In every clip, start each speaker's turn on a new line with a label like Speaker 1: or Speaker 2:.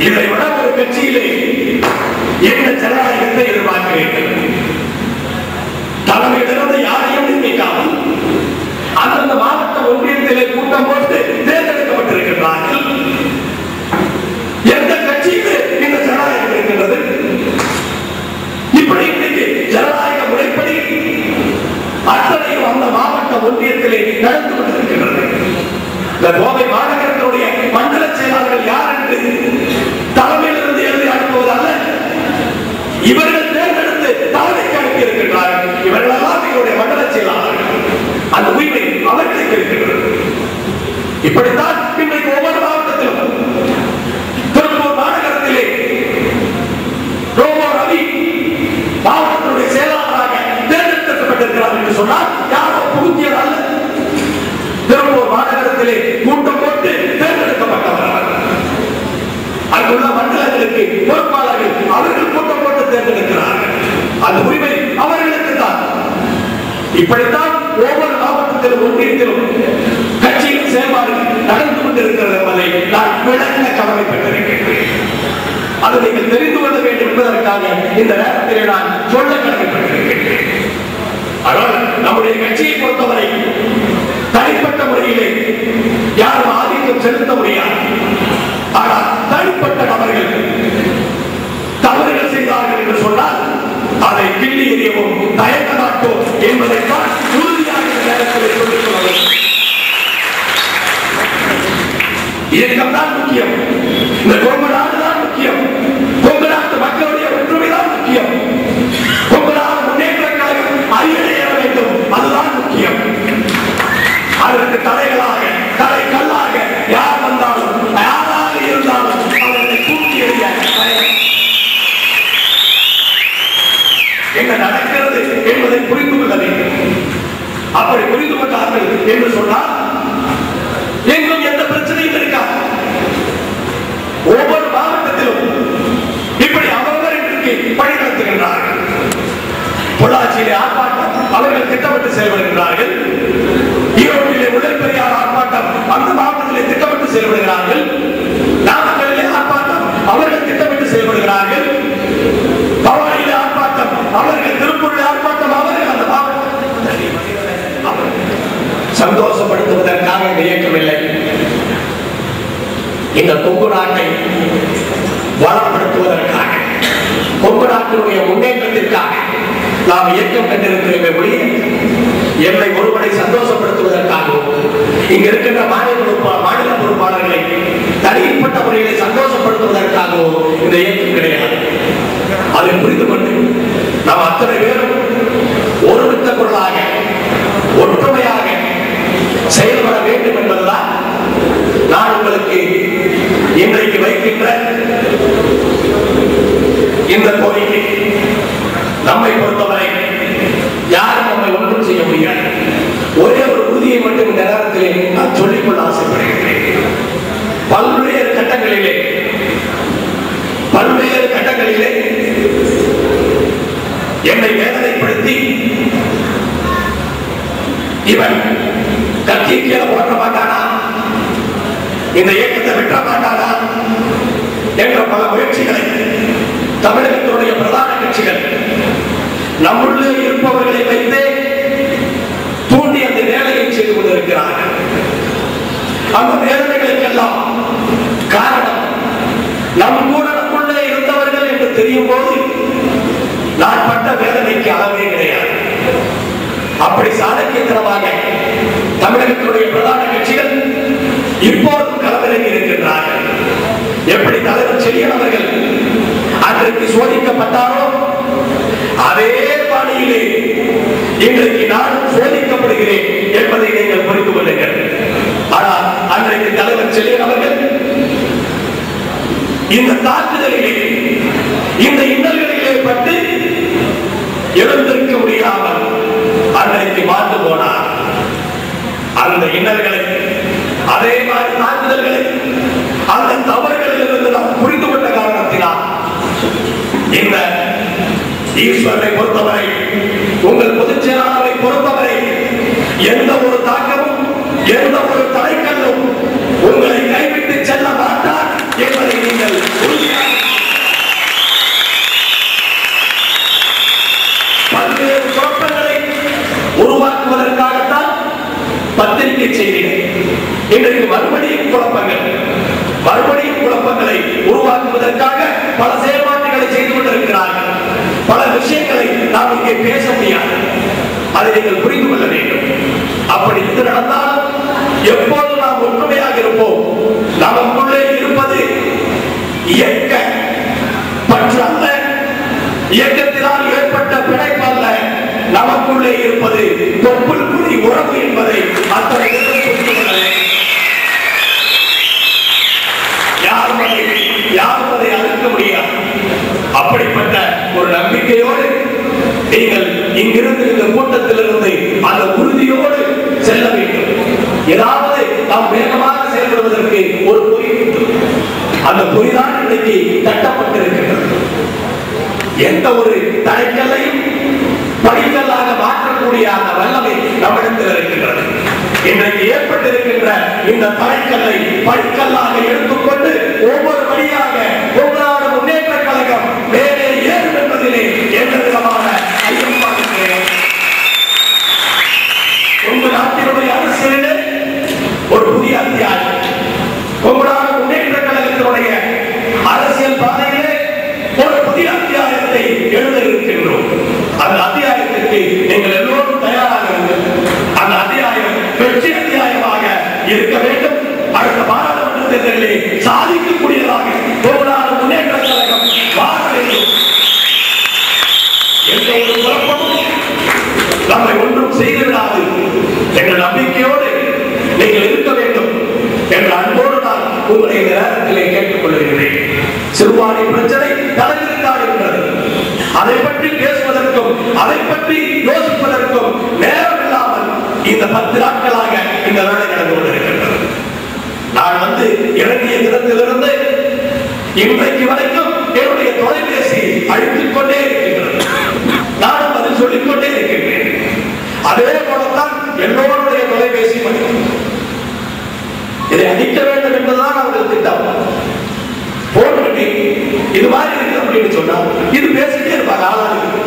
Speaker 1: இதை விட ஒரு கட்சியிலே என்ன ஜனநாயகத்தை எதிர்பார்க்கிறீர்கள்? தலைமையிலிருந்து யாரையும் நியமிக்காமல் அந்தந்த மாவட்ட ஒன்றியத்திலே கூட்டம் போட்டு தேர்ந்தெடுக்கப்பட்டிருக்கிறார்கள். எந்த கட்சிக்கு இந்த ஜனநாயகம் இருக்கின்றது? இப்படி இன்னைக்கு ஜனநாயக முறைப்படி அத்தனையும் அந்த மாவட்ட ஒன்றியத்திலே நடந்து கொண்டிருக்கின்றது. இந்த கோவை மாநகரத்தினுடைய மண்டல செயலாளர்கள் யார் என்று தலைமையிலிருந்து எழுதி அனுப்புவதால இவர்கள் தேர்ந்தெடுத்து தலைமைக்கு அனுப்பி இருக்கின்றார்கள். இவர்கள் எல்லாம் எங்களுடைய மண்டல செயலாளர்கள். அந்த உரிமை அவர்களுக்கு இருக்கின்றது. இப்படித்தான் இன்றைக்கு ஒவ்வொரு மாவட்டத்திலும் திருப்பூர் மாநகரத்திலே ரோமோ ரவி மாவட்டத்தினுடைய செயலாளராக தேர்ந்தெடுக்கப்பட்டிருக்கிறார் என்று சொன்னால் யாரோ புகுத்தியது அல்ல. திருப்பூர் மாநகரத்திலே கூட்டம் போட்டு தேர்ந்தெடுக்கப்பட்டவர். அங்குள்ள மண்டலங்களுக்கு பொறுப்பாளர்கள் அவர்கள் கூட்டம் போட்டு தேர்ந்தெடுக்கிறார்கள். அந்த உரிமை அவர்களுக்கு தான். இப்படித்தான் ஒவ்வொரு மாவட்டத்திலும் ஒன்றியத்திலும் கட்சியின் செயல்பாடு நடந்து கொண்டிருக்கிறது என்பதை நான் விளக்க கடமைப்பட்டிருக்கின்றேன். அதை நீங்கள் தெரிந்து கொள்ள வேண்டும் என்பதற்காக இந்த நேரத்திலே நான் சொல்ல கடமைப்பட்டிருக்கின்றேன். ஆனால் நம்முடைய கட்சியை பொறுத்தவரை தனிப்பட்ட முறையிலே யாரும் ஆதிக்கம் செலுத்த முடியாது. ஆனால் தனிப்பட்ட நபர்கள் தவறுகள் செய்தார்கள் என்று சொன்னால் அதை கிள்ளி எறியவும் தயங்க மாட்டோம் என்பதைத்தான் உறுதியாக இந்த நேரத்தில் சொல்லிக் கொள்ள வேண்டும். இயக்கம் தான் முக்கியம். இந்த கொங்கு நாடு தான் முக்கியம். கொங்கு நாட்டு மக்களுடைய ஒற்றுமை தான் முக்கியம். கொங்கு நாடு முன்னேற்ற கழகம் அரியணைய வேண்டும், அதுதான் முக்கியம். அதற்கு தலைகளாக தலை கல்லாக யார் வந்தாலும் யாராக இருந்தாலும் அவர்களை தூக்கி எறிய என்ன நடக்கிறது என்பதை புரிந்து கொள்ள வேண்டும். அப்படி புரிந்து கொண்டார்கள் என்று சொன்னால் எங்கும் எந்த பிரச்சனையும் இருக்காது. ஒவ்வொரு மாவட்டத்திலும் இப்படி அவர்கள் இன்றைக்கு பணி நடத்துகின்றார்கள். பொள்ளாச்சியிலே ஆர்ப்பாட்டம் அவர்கள் திட்டமிட்டு செயல்படுகிறார்கள். ஈரோட்டிலே முதல் பெரியார் ஆர்ப்பாட்டம் அந்த மாவட்டத்திலே திட்டமிட்டு செயல்படுகிறார்கள். நாமக்கல்லிலே ஆர்ப்பாட்டம் அவர்கள் திட்டமிட்டு செயல்படுகிறார்கள். பவானியிலே ஆர்ப்பாட்டம் அவர்கள், திருப்பூரிலே ஆர்ப்பாட்டம் அவர்கள். அந்த மாவட்டம் சந்தோஷப்படுத்துவதற்காக இந்த இயக்கம் இல்லை. இந்த கொங்கு நாட்டை வளப்படுத்துவதற்காக, கொங்கு நாட்டினுடைய முன்னேற்றத்திற்காக நாம் இயக்கம் கண்டிருக்கிறோமே ஒழிய என்னை ஒருவரை சந்தோஷப்படுத்துவதற்காகவும் இங்க இருக்கின்ற மாநில பொறுப்பாளர்களை தனிப்பட்ட முறையிலே சந்தோஷப்படுத்துவதற்காகவும் இந்த இயக்கம் கிடையாது. அதை புரிந்து கொண்டு நாம் அத்தனை பேரும் ஒருமித்த குரலாக ஒற்றுமையாக செயல்பட வேண்டும் என்பதுதான் நான் உங்களுக்கு இன்றைக்கு வைக்கின்ற இந்த கோரிக்கை. நம்மை பொறுத்தவரை யாரும் நம்மை ஒன்றும் செய்ய முடியாது. ஒரே ஒரு உறுதியை மட்டும் இந்த நேரத்திலே நான் சொல்லிக்கொள்ள ஆசைப்படுகிறேன். பல்வேறு கட்டங்களிலே என்னை வேதனைப்படுத்தி இவன் கட்சிக்கு ஓட்ட மாட்டானா, இந்த இயக்கத்தை விட்ட மாட்டானா என்ற பல முயற்சிகளை தமிழகத்தினுடைய பிரதான கட்சிகள் நம்முள்ளே இருப்பவர்களை வைத்து தூண்டி அந்த வேலையை செய்து கொண்டிருக்கிறார்கள். அந்த வேதனைகளுக்கெல்லாம் காரணம் நம் கூட நம்முள்ளே இருந்தவர்கள் என்று தெரியும் போது நான் பட்ட வேதனைக்கு அளவே கிடையாது. அப்படி சாதக்கியத்தனமாக தமிழகத்தினுடைய பிரதான கட்சிகள் இப்போதும் களமிறங்கி இருக்கின்றார்கள். எப்படி தலைவர் செழியன் அவர்கள் அன்றைக்கு சோதிக்கப்பட்டாரோ அதே பாணியிலே இன்றைக்கு நானும் சோதிக்கப்படுகிறேன் என்பதை நீங்கள் புரிந்து கொள்ளுங்கள். ஆனால் அன்றைக்கு தலைவர் செழியன் அவர்கள் இந்த தாக்குதலிலே, இந்த இன்னல்களிலே பட்டு எழுந்திருக்க முடியாமல் அன்றைக்கு மாண்டு போனார். அந்த இன்னல்களை, அதே மாதிரி தாக்குதல்களை, அந்த தவறுகளில் இருந்து நாம் புரிந்து கொண்ட காரணத்தினால் இந்த ஈஸ்வரனை பொறுத்தவரை, உங்கள் பொதுச் செயலாளரை பொறுத்தவரை எந்த ஒரு தாக்கமும், எந்த ஒரு தடைக்கல்லும் உங்களை கைவிட்டு செல்ல மாட்டார் என்பதை நீங்கள் செய்தேன். இன்றைக்கு மறுபடியும் குழப்பங்களை உருவாக்குவதற்காக பல செயல்பாடுகளை செய்து கொண்டிருக்கிறார்கள். பல விஷயங்களை நாம் இங்கே பேச முடியாது. அதை நீங்கள் புரிந்து கொள்ள வேண்டும். அப்படி இது நடந்தால் எப்போது நாம் ஒற்றுமையாக இருப்போம். நமக்குள்ளே இருப்பது இயக்க பற்று அல்ல, இயக்கத்தினால் ஏற்பட்ட பிணைப்பு அல்ல, நமக்குள்ளே இருப்பது தொப்புள் குடி உறவு என்பதை அத்தனை புரிந்து கொள்ள வேண்டும். யாரும் அதை அறுக்க முடியாது. அப்படிப்பட்ட ஒரு நம்பிக்கையோடு நீங்கள் இங்கிருந்து இந்த கூட்டத்திலிருந்து அந்த உறுதியோடு செல்ல வேண்டும். ஏதாவது நாம் வேகமாக செயல்படுவதற்கு ஒரு பொறி வேண்டும். அந்த பொறிதான் இன்றைக்கு தட்டப்பட்டிருக்கிறது. எந்த ஒரு தடைக்கல்லையும் படிக்கல்லாக மாற்றக்கூடிய அந்த வல்லமை நம்மிடத்தில் இருக்கின்றது. இன்றைக்கு ஏற்பட்டிருக்கின்ற இந்த தடைக்கல்லை படிக்கல்லாக எடுத்துக்கொண்டு ஒவ்வொரு வழியாக ஒவ்வொரு முன்னேற்ற கழகம் மேலே ஏறும் என்பதிலே எந்த விதமான ஐயம் பார்க்கிறேன். உங்கள் நாட்டினுடைய அரசியலிலே ஒரு புதிய அத்தியாயம். உங்களான முன்னேற்ற கழகத்தினுடைய அரசியல் பாதையிலே ஒரு புதிய அத்தியாயத்தை எழுத இருக்கின்றோம். அந்த அத்தியாயத்திற்கு நீங்கள் எல்லோரும் தயாராக இருங்கள். அந்த அத்தியாயம் வெற்றி அத்தியாயமாக இருக்க வேண்டும். அடுத்த பாராளுமன்ற தேர்தலிலே சாதிக்கக்கூடியதாக உங்களான முன்னேற்ற கழகம் வாழ வேண்டும். எந்த ஒரு குழப்பமும் நம்மை ஒன்றும் செய்துவிடாது என்ற நம்பிக்கையோடு நீங்கள் இருக்க வேண்டும் என்ற அன்போடு நான் உங்களை இந்த நேரத்திலே கேட்டுக் கொள்கிறேன். சிறுபான்மை பிரச்சனை தலைவிரித்தாக இருக்கிறது. அதை பற்றி பேசுவதற்கும் அதை பற்றி யோசிப்பதற்கும் நேரம் இல்லாமல் இந்த 10 நாட்களாக இந்த வேலை நடந்து கொண்டிருக்கின்றது. நான் இறங்கிய தினத்திலிருந்து இன்றைக்கு வரைக்கும் என்னுடைய தொலைபேசி அழித்துக் கொண்டே இருக்கின்றது. நானும் அதில் சொல்லிக்கொண்டே இருக்கின்றேன். அதே போலத்தான் எல்லோருடைய தொலைபேசி இதை அடிக்க வேண்டும் என்பதுதான் அவர்கள் திட்டம். போட்டு இது மாதிரி இருக்கு அப்படின்னு சொன்னா இது பேசிட்டே இருப்பாங்க. ஆளாளுக்கு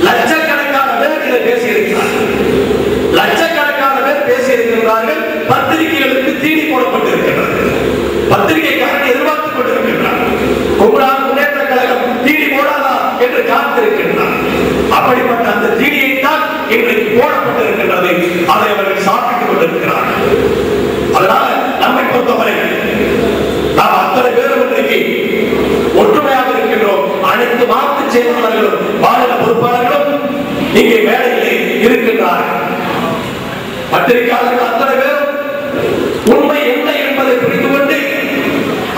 Speaker 1: லட்சக்கணக்கான பேர் இதை பேசி இருக்கிறார்கள். லட்சக்கணக்கான பேர் பேசி இருக்கின்றார்கள். பத்திரிகைகளுக்கு தீனி போடப்பட்டிருக்கிறது. பத்திரிகைக்காரன் எதிர்பார்த்துக் கொண்டிருக்கின்றார். கும்பலான முன்னேற்ற கழகம் தீனி போடாதா என்று காத்திருக்கின்றார். அப்படிப்பட்ட அந்த தீனியை தான் இன்றைக்கு போடப்பட்டிருக்கின்றது. அதை அவர்கள் சாப்பிட்டுக் கொண்டிருக்கிறார்கள். அதனால நம்மை பொறுத்தவரை நாம் அத்தனை பேரும் இன்றைக்கு ஒற்றுமையாக இருக்கின்றோம். அனைத்து மாவட்ட செயலாளர்களும் மாநில பொறுப்பாளர்களும் இங்கே வேலையிலே இருக்கின்றார்கள். பத்திரிகையாளர்கள் அத்தனை பேரும் உண்மை என்ன என்பதை புரிந்து கொண்டு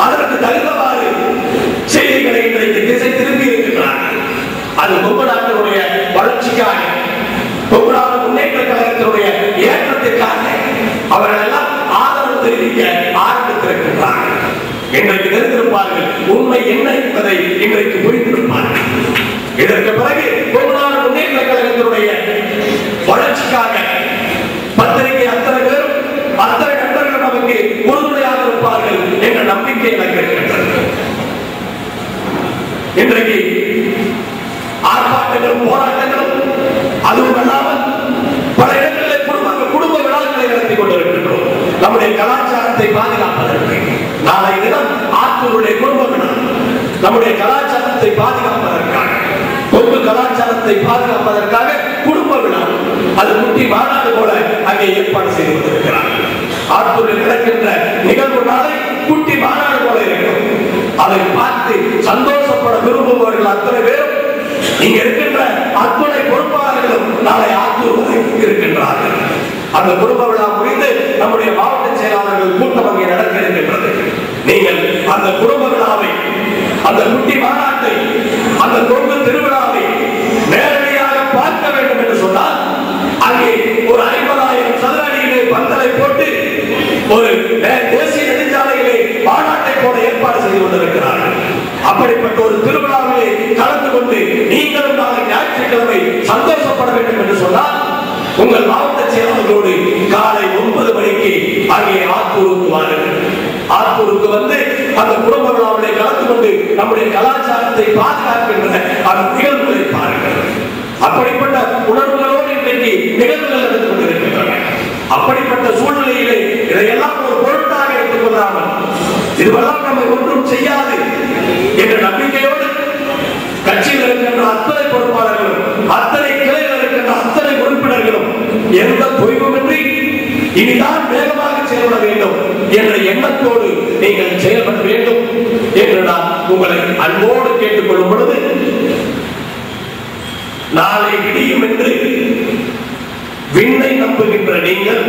Speaker 1: அதற்கு தகுந்தவாறு செய்திகளை இன்றைக்கு திசை திரும்பி இருக்கின்றார்கள். அது கொங்குநாட்டினுடைய வளர்ச்சிக்காக, கொங்குநாடு முன்னேற்ற கழகத்தினுடைய ஏற்றத்திற்காக அவர்கள் எல்லாம் ஆதரவு தெரிவிக்க ஆரம்பித்திருக்கின்றார்கள். இன்றைக்கு தெரிந்திருப்பார்கள் உண்மை என்ன என்பதை இன்றைக்கு புரிந்திருப்பார்கள். இதற்கு பிறகு கொங்குநாடு முன்னேற்ற கழகத்தினுடைய வளர்ச்சிக்காக பத்திரிகை அத்தனை பேரும் அத்தனை நண்பர்கள் நமக்கு உறுதுணையாக இருப்பார்கள் என்ற நம்பிக்கை எனக்கு இருக்கின்றது. இன்றைக்கு ஆர்ப்பாட்டங்களும் போராட்டங்களும் அதுவும் அல்லாமல் பல இடங்களில் குடும்ப விழாக்களை நடத்தி கொண்டிருக்கின்றோம். நம்முடைய கலாச்சாரத்தை பாதுகாப்பதற்கு நாளை தினம் ஆத்தூருடைய குடும்ப விழா நம்முடைய கலாச்சாரத்தை பாதுகாப்பதற்காக, கொங்கு கலாச்சாரத்தை பாதுகாப்பதற்காக குடும்ப விழா அது குட்டி மாநாடு போல அங்கே ஏற்பாடு செய்து கொண்டிருக்கிறார். ஆத்தூரில் நடக்கின்ற நிகழ்வு நாளை குட்டி மாநாடு போல இருக்கும். அதை பார்த்து சந்தோஷப்பட விரும்புபவர்கள் அத்தனை பேரும் இங்க இருக்கின்ற அத்துணை பொறுப்பாளர்களும் நாளை ஆத்தூர் வரை இருக்கின்றார்கள். அந்த குடும்ப விழா முடிந்து நம்முடைய மாவட்ட செயலாளர்கள் கூட்டம் அங்கே நடக்க இருக்கின்றது. நீங்கள் அந்த குடும்ப விழாவை, அந்த குட்டி மாநாட்டை, அந்த கொங்கு திருவிழாவை நேரடியாக பார்க்க வேண்டும் என்று சொன்னால் அங்கே ஒரு 50,000 சதுர அடியிலே பந்தலை போட்டு ஒரு தேசிய நெடுஞ்சாலையிலே மாநாட்டை போல ஏற்பாடு செய்து கொண்டிருக்கிறார்கள். அப்படிப்பட்ட ஒரு திருவிழாவிலே கலந்து கொண்டு நீங்களும் நாளை ஞாயிற்றுக்கிழமை சந்தோஷப்பட வேண்டும் என்று சொன்னால் உங்கள் மாவட்ட செயலாளர்களோடு காலை 9 மணிக்கு அங்கே ஆத்தூருக்கு வாருங்கள். ஆத்தூருக்கு வந்து அந்த குடும்ப விழாவிலே கலந்து கொண்டு நம்முடைய கலாச்சாரத்தை பாதுகாக்கின்ற அந்த நிகழ்வுகளை பாருங்கள். அப்படிப்பட்ட உணர்வுகளோடு இன்றைக்கு நிகழ்வுகள் நடந்து கொண்டிருக்கின்றன. அப்படிப்பட்ட சூழ்நிலையிலே இதையெல்லாம் ஒரு பொருட்டாக எடுத்துக் கொள்ளாமல் இதுவெல்லாம் நம்மை ஒன்றும் செய்யாது என்ற நம்பிக்கையோடு கட்சியில் இருக்கின்ற அத்தனை பொறுப்பாளர்களும் அத்தனை கிளையில் இருக்கின்ற அத்தனை உறுப்பினர்களும் எந்த தொய்வுமின்றி இனிதான் வேகமாக செயல்பட வேண்டும் என்ற எண்ணத்தோடு நீங்கள் செயல்பட வேண்டும் என்று நான் உங்களை அன்போடு கேட்டுக்கொள்ளும் பொழுது, நாளை விடியும் என்று விண்ணை நம்புகின்ற நீங்கள்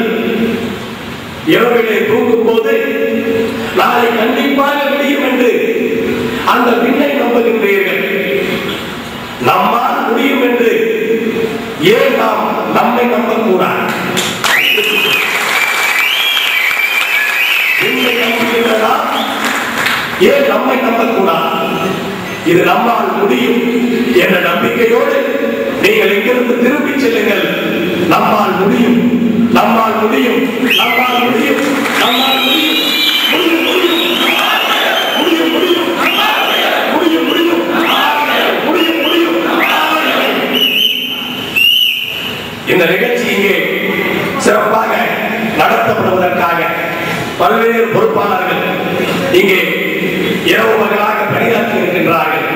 Speaker 1: இரவிலே தூங்கும் போது நாளை கண்டிப்பாக விடியும் என்று அந்த விண்ணை நம்புகின்றீர்கள். நம்மால் முடியும் என்று ஏன் நாம் நம்மை நம்பக்கூடாது? விண்ணை நம்புகின்றதா ஏன் நம்மை நம்பக்கூடாது? இது நம்மால் முடியும் என்ற நம்பிக்கையோடு நீங்கள் இங்கிருந்து திரும்பி செல்லுங்கள். நம்மால் முடியும், நம்மால் முடியும், நம்மால் முடியும், நம்மால் முடியும், முடியும், முடியும், முடியும், முடியும், முடியும், முடியும், முடியும், முடியும். இந்த நிகழ்ச்சி இங்கே சிறப்பாக நடத்தப்படுவதற்காக பல்வேறு பொறுப்பாளர்கள் இங்கே இரவு பகலாக பணியாற்றி இருக்கின்றார்கள்.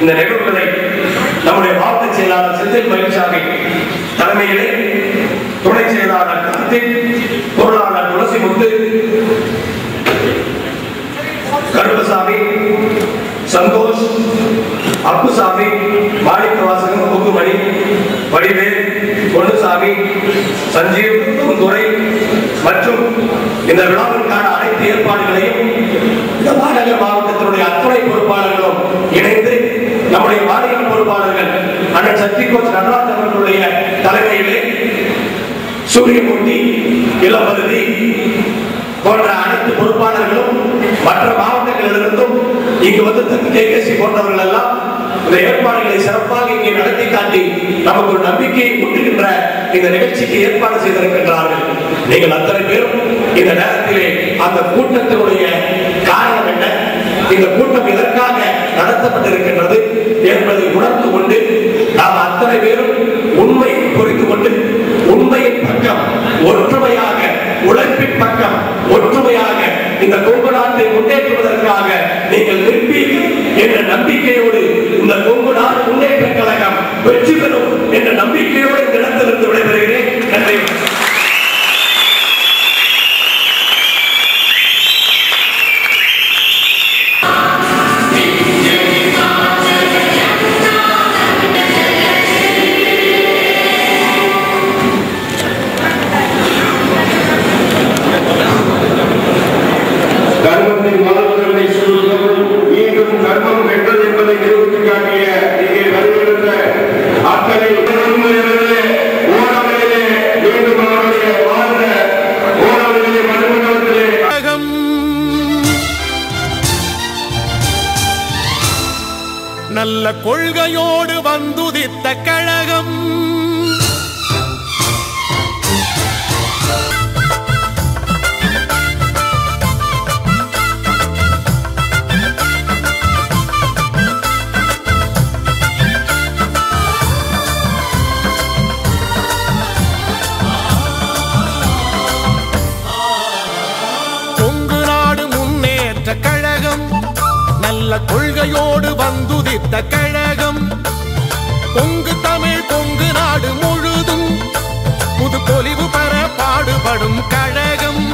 Speaker 1: இந்த நிகழ்வுகளை நம்முடைய மாவட்ட செயலாளர் செந்தில் மயில்சாமி தலைமையிலே, துணை செயலாளர் கார்த்திக், பொருளாளர் துளசிமுத்து, கருப்பசாமி, சந்தோஷ், அப்புசாமி, மாணிக்கவாசகம், முக்குமணி, வடிவேல், பொன்னுசாமி, சஞ்சீவ், துரை மற்றும் இந்த விழாவிற்கான அனைத்து ஏற்பாடுகளையும் இந்த மாநகர் மாவட்டத்தினுடைய அத்துணை பொறுப்பாளர்களும் இணைந்து நம்முடைய மாநில பொறுப்பாளர்கள் அண்ணன் சக்திகோச் நடராஜ் அவர்களுடைய தலைமையிலே சூரியமூர்த்தி, இளமருதி போன்ற அனைத்து பொறுப்பாளர்களும் மற்ற மாவட்டங்களிலிருந்தும் இங்கு வந்து கேகேசி போன்றவர்கள் எல்லாம் இந்த ஏற்பாடுகளை சிறப்பாக இங்கே நடத்தி காட்டி நமக்கு ஒரு நம்பிக்கையை ஊட்டுகின்ற இந்த நிகழ்ச்சிக்கு ஏற்பாடு செய்திருக்கின்றார்கள். நீங்கள் அத்தனை பேரும் இந்த நேரத்திலே அந்த கூட்டத்தினுடைய காரணம் என்ன, இந்த கூட்டம் எதற்காக நடத்தப்பட்டிருக்கின்றது என்பதை உணர்ந்து கொண்டு நாம் அத்தனை பேரும் உண்மையை புரிந்து கொண்டு உண்மையின் பக்கம் ஒற்றுமையாக, உழைப்பின் பக்கம் ஒற்றுமையாக இந்த கொங்கு நாட்டை முன்னேற்றுவதற்காக நீங்கள் நிற்பீர்கள் என்ற நம்பிக்கையோடு இந்த கொங்கு நாடு முன்னேற்ற கழகம் வெற்றி பெறும் என்ற நம்பிக்கையோடு இந்த இடத்திலிருந்து விடைபெறுகிறேன். நன்றி.
Speaker 2: நல்ல கொள்கையோடு வந்துதித்த கழகம், கொங்கு நாடு முன்னேற்ற கழகம், நல்ல கொள்கையோடு வந்துதித்த கழகம், கொங்கு தமிழ் கொங்கு நாடு முழுதும் புது பொலிவு பெற பாடுபடும் கழகம்.